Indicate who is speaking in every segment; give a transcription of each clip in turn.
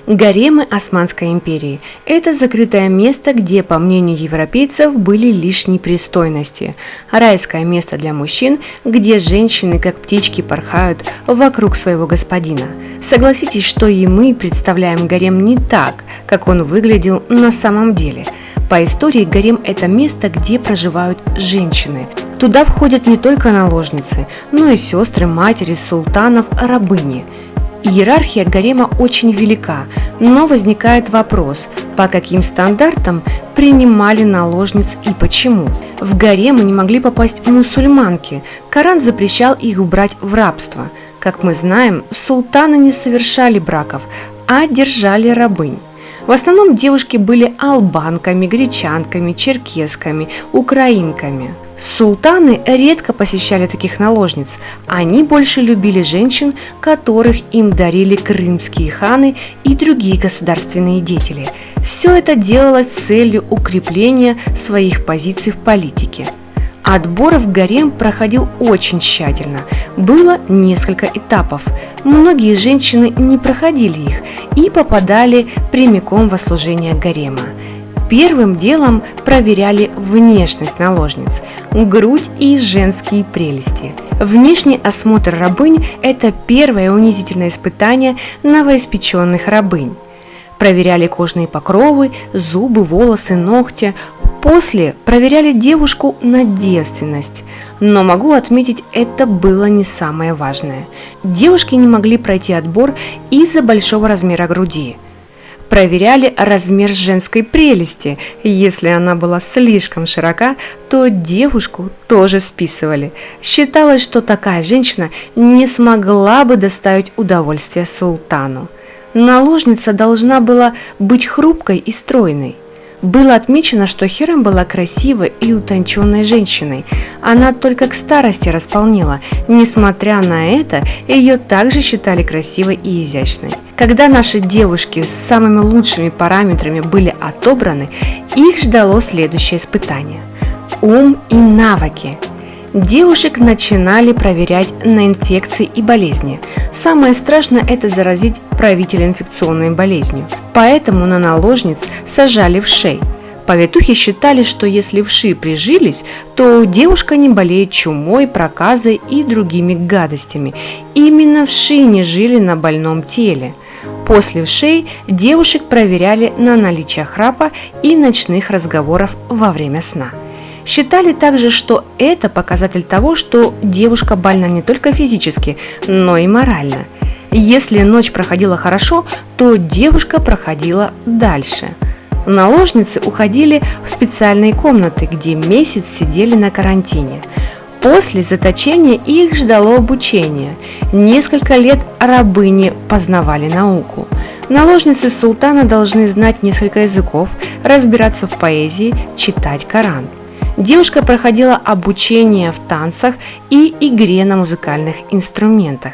Speaker 1: Гаремы Османской империи – это закрытое место, где, по мнению европейцев, были лишь непристойности. Райское место для мужчин, где женщины, как птички, порхают вокруг своего господина. Согласитесь, что и мы представляем гарем не так, как он выглядел на самом деле. По истории гарем – это место, где проживают женщины. Туда входят не только наложницы, но и сестры, матери, султанов, рабыни. Иерархия гарема очень велика, но возникает вопрос, по каким стандартам принимали наложниц и почему. В гаремы не могли попасть мусульманки, Коран запрещал их убрать в рабство. Как мы знаем, султаны не совершали браков, а держали рабынь. В основном девушки были албанками, гречанками, черкесками, украинками. Султаны редко посещали таких наложниц, они больше любили женщин, которых им дарили крымские ханы и другие государственные деятели. Все это делалось с целью укрепления своих позиций в политике. Отбор в гарем проходил очень тщательно, было несколько этапов. Многие женщины не проходили их и попадали прямиком во служение гарема. Первым делом проверяли внешность наложниц, грудь и женские прелести. Внешний осмотр рабынь – это первое унизительное испытание новоиспеченных рабынь. Проверяли кожные покровы, зубы, волосы, ногти. После проверяли девушку на девственность. Но могу отметить, это было не самое важное. Девушки не могли пройти отбор из-за большого размера груди. Проверяли размер женской прелести. Если она была слишком широка, то девушку тоже списывали. Считалось, что такая женщина не смогла бы доставить удовольствие султану. Наложница должна была быть хрупкой и стройной. Было отмечено, что Хюррем была красивой и утонченной женщиной. Она только к старости располнела. Несмотря на это, ее также считали красивой и изящной. Когда наши девушки с самыми лучшими параметрами были отобраны, их ждало следующее испытание – ум и навыки. Девушек начинали проверять на инфекции и болезни. Самое страшное – это заразить правителя инфекционной болезнью. Поэтому на наложниц сажали вшей. Повитухи считали, что если вши прижились, то девушка не болеет чумой, проказой и другими гадостями. Именно вши не жили на больном теле. После вшей девушек проверяли на наличие храпа и ночных разговоров во время сна. Считали также, что это показатель того, что девушка больна не только физически, но и морально. Если ночь проходила хорошо, то девушка проходила дальше. Наложницы уходили в специальные комнаты, где месяц сидели на карантине. После заточения их ждало обучение. Несколько лет рабыни познавали науку. Наложницы султана должны знать несколько языков, разбираться в поэзии, читать Коран. Девушка проходила обучение в танцах и игре на музыкальных инструментах.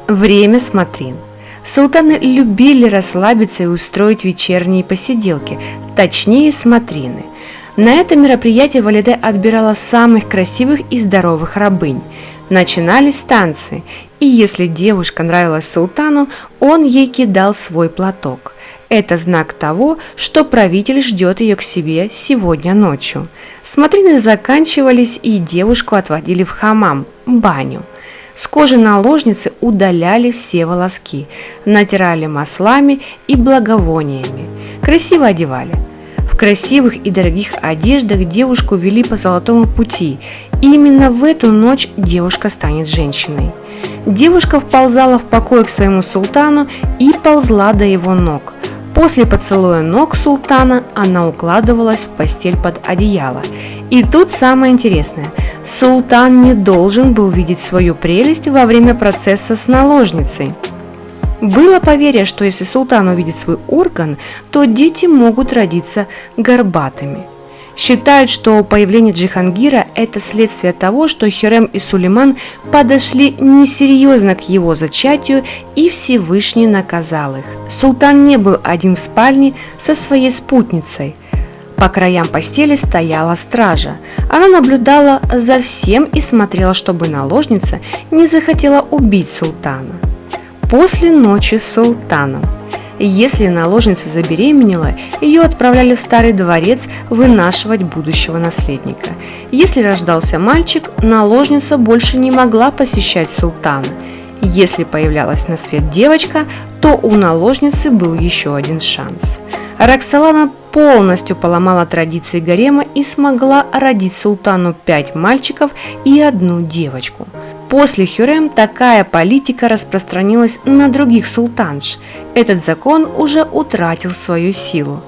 Speaker 1: Время смотрин. Султаны любили расслабиться и устроить вечерние посиделки, точнее смотрины. На это мероприятие Валиде отбирала самых красивых и здоровых рабынь. Начинались танцы, и если девушка нравилась султану, он ей кидал свой платок. Это знак того, что правитель ждет ее к себе сегодня ночью. Смотрины заканчивались, и девушку отводили в хамам, баню. С кожи наложницы удаляли все волоски, натирали маслами и благовониями, красиво одевали. В красивых и дорогих одеждах девушку вели по золотому пути, и именно в эту ночь девушка станет женщиной. Девушка вползала в покой к своему султану и ползла до его ног. После поцелуя ног султана она укладывалась в постель под одеяло. И тут самое интересное – султан не должен был видеть свою прелесть во время процесса с наложницей. Было поверье, что если султан увидит свой орган, то дети могут родиться горбатыми. Считают, что появление Джихангира – это следствие того, что Хюррем и Сулейман подошли несерьезно к его зачатию, и Всевышний наказал их. Султан не был один в спальне со своей спутницей. По краям постели стояла стража. Она наблюдала за всем и смотрела, чтобы наложница не захотела убить султана. После ночи с султаном. Если наложница забеременела, ее отправляли в старый дворец вынашивать будущего наследника. Если рождался мальчик, наложница больше не могла посещать султана. Если появлялась на свет девочка, то у наложницы был еще один шанс. Роксолана полностью поломала традиции гарема и смогла родить султану 5 мальчиков и 1 девочку. После Хюррем такая политика распространилась на других султанш. Этот закон уже утратил свою силу.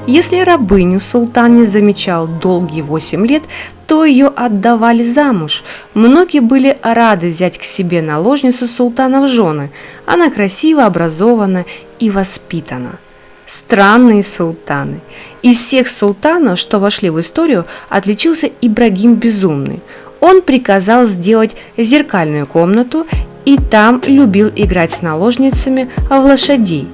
Speaker 1: Если рабыню султан не замечал долгие 8 лет, то ее отдавали замуж. Многие были рады взять к себе наложницу султана в жены. Она красиво, образована и воспитана. Странные султаны. Из всех султанов, что вошли в историю, отличился Ибрагим Безумный. Он приказал сделать зеркальную комнату и там любил играть с наложницами в лошадей.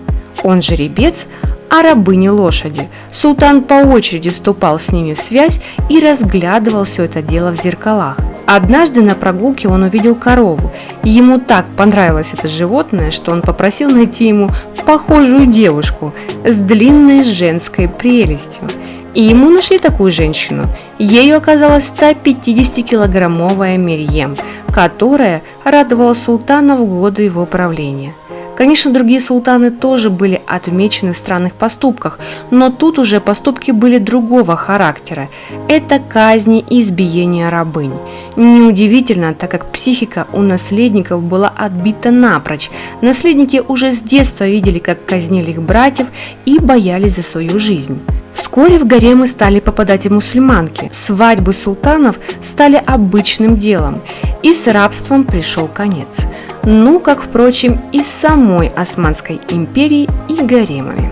Speaker 1: Он жеребец, а рабыни лошади. Султан по очереди вступал с ними в связь и разглядывал все это дело в зеркалах. Однажды на прогулке он увидел корову, и ему так понравилось это животное, что он попросил найти ему похожую девушку с длинной женской прелестью. И ему нашли такую женщину. Ею оказалась 150-килограммовая Мерьем, которая радовала султана в годы его правления. Конечно, другие султаны тоже были отмечены в странных поступках, но тут уже поступки были другого характера. Это казни и избиения рабынь. Неудивительно, так как психика у наследников была отбита напрочь. Наследники уже с детства видели, как казнили их братьев, и боялись за свою жизнь. Вскоре в гаремы стали попадать и мусульманки. Свадьбы султанов стали обычным делом, и с рабством пришел конец. Ну, как, впрочем, и с самой Османской империей и гаремами.